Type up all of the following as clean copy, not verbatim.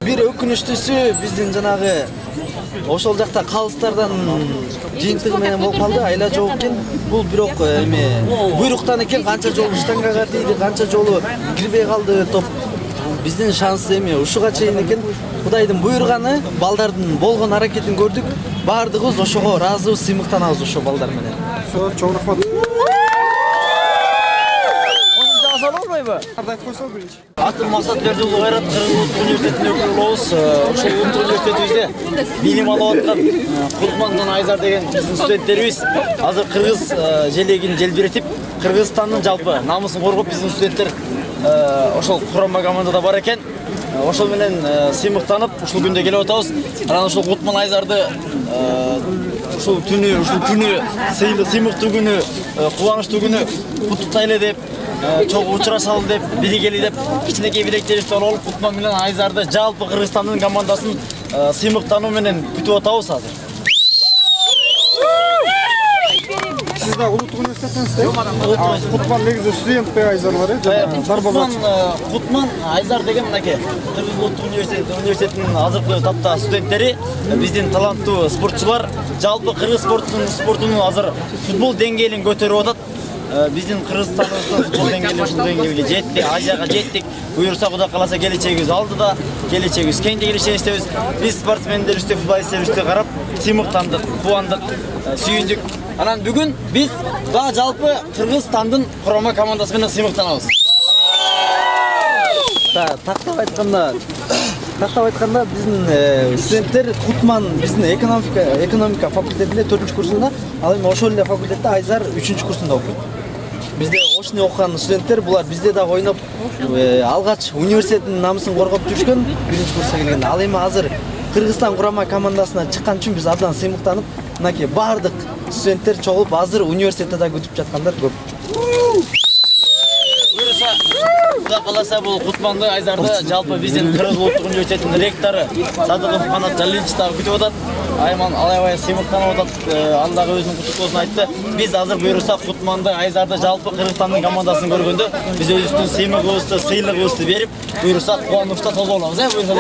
Bir өкүнүчтүүсү биздин жанагы ошол жакта калыстардан жыйынтыгы менен болуп калды. Айла жок экен. Бул бирок эме буйруктан экен, канча жолу штангага тийди, канча жолу кирбей калды топ. Биздин шанс эме ушуга чейин экен. Кудайдын буйруганы, балдардын болгон аракетин көрдүк. Бардыгыбыз ошого ыраазыбыз, сыймыктанабыз ошо балдар менен. Чоң рахмат. Атым Максат Бердиулы Кайрат, Кыргыз Улуттук университетинин өкүлү болобуз. Ошол улуттук университетибизде билим алып аткан Кутман Айзар деген биздин студенттерибиз азыр кыргыз желегин желбиретип, Кыргызстандын жалпы намысын коргоп, биздин студенттер ошол курама командада бар экен. Ошол менен сыймыктанып, ушул күндө келип атабыз. Анан ушул Кутман Айзарды ушул күнү, сыймыктуу күнү, кубанычтуу күнү куттуктайлы деп, чогуу учурашалы деп, биригели деп, кичинекей билектерибизди алып, Кутман менен Айзарды жалпы Кыргызстандын командасын сыймыктануу менен күтүп атабыз азыр. Siz de Uludağ Üniversitesi'nde Kutman негизи студент пе Айзар бар э? Кутман Айзар деген мынакей Кыргыз Улуттук университетинин азыркы тапта студенттери, биздин таланттуу спортчулар, жалпы кыргыз спортунун азыр футбол деңгээлин көтөрүп атат. Биздин Кыргызстандын футбол деңгээли ушул деңгээлге жетти, Азияга жеттик. Буюрса Кудай кааласа келечегибиз алдыда, келечегибиз кең деген ишеничтебиз. Биз спортсмендерибизди, футболисттерибизди карап сыймыктандык, кубандык, сүйүндүк. Анан бүгүн биз да жалпы Кыргызстандын курама командасы менен сыймыктанабыз. Тактап айтканда биздин студенттер Кутман биздин экономика факультетинде 4-курсунда, ал эми ошол эле факультетте Айзар 3-курсунда окуйт. Бизде ошону окуган студенттер булар бизде да ойноп алгач университеттин намысын коргоп жүрүшкөн 1-курска келгенде. Ал эми азыр Кыргызстан курама командасына чыккан үчүн биз абдан сыймыктанып, мынакей бардык студенттер чогулуп азыр университетте да күтүп жаткандар көп. Буюрса Кудай кааласа бул Кутманды Айзарды жалпы биздин Кыргыз Улуттук университетинин ректору Садыков Канат Жалилович да күтүп атат. Айман алай сыймыктанып атат, андагы өзүнүн куттуктоосун айтты. Биз азыр буюрса Кутманды Айзарды жалпы Кыргызстандын командасын көргөндө биз өзүбүздүн сыймыгыбызды, сыйлыгыбызды берип, буюрса кубанычта тоз болобуз, буюрса.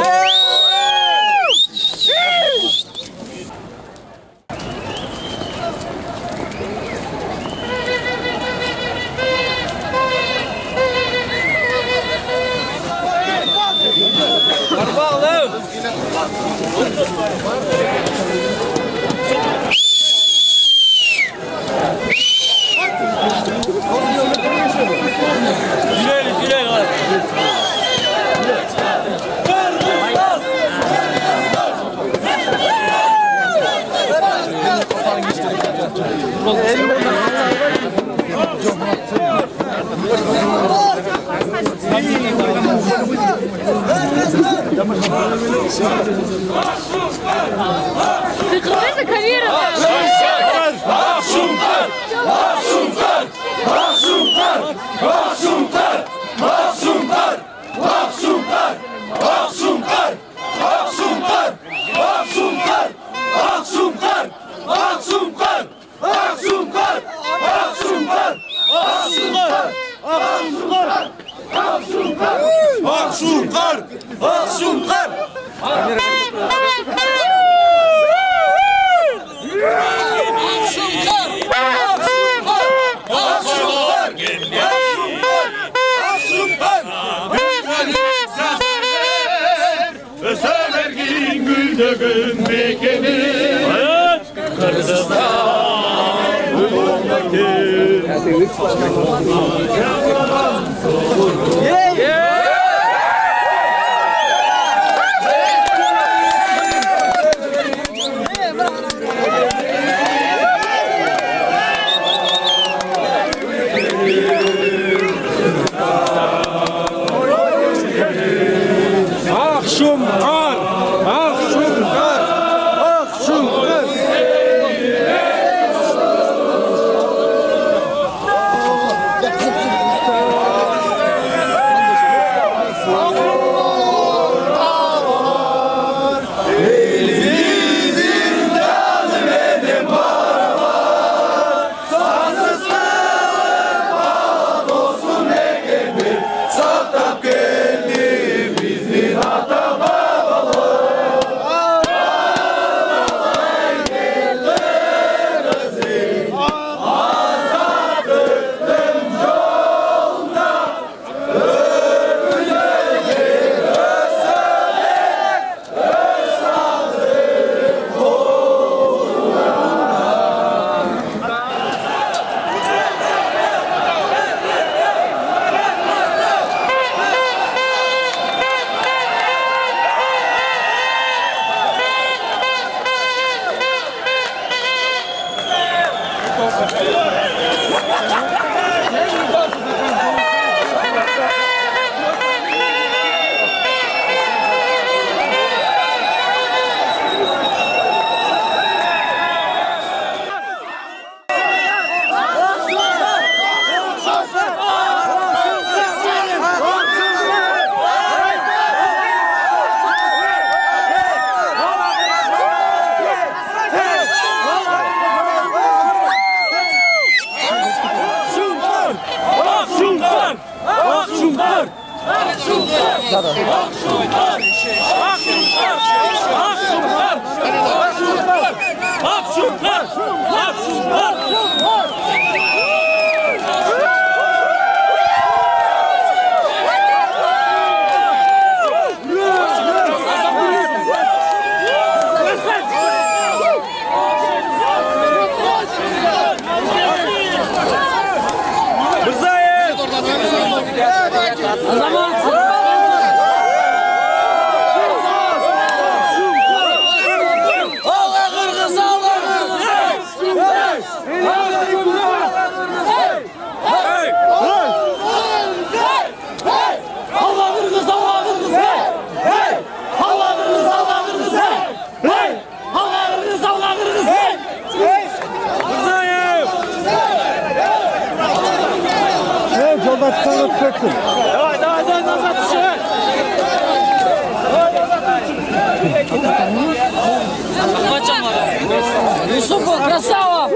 Юсупов, красава!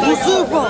Юсупов!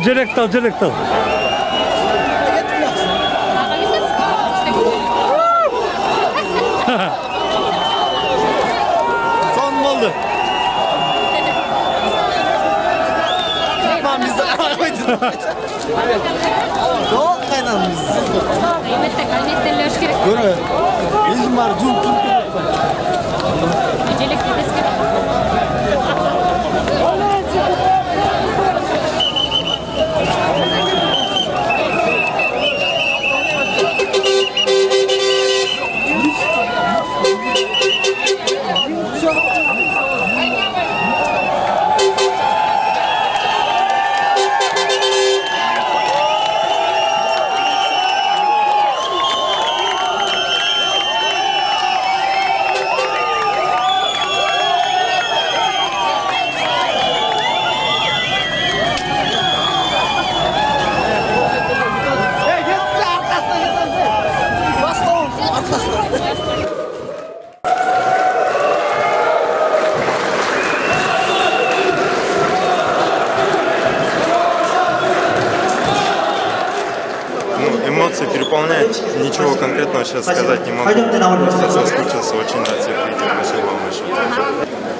Желектал. Son oldu. Tamam biz de Yok kaynanımız. Görme. Bizim var tüm. Эмоции переполняют. Ничего конкретного сейчас сказать не могу. Просто соскучился очень от всех видео. Спасибо вам большое.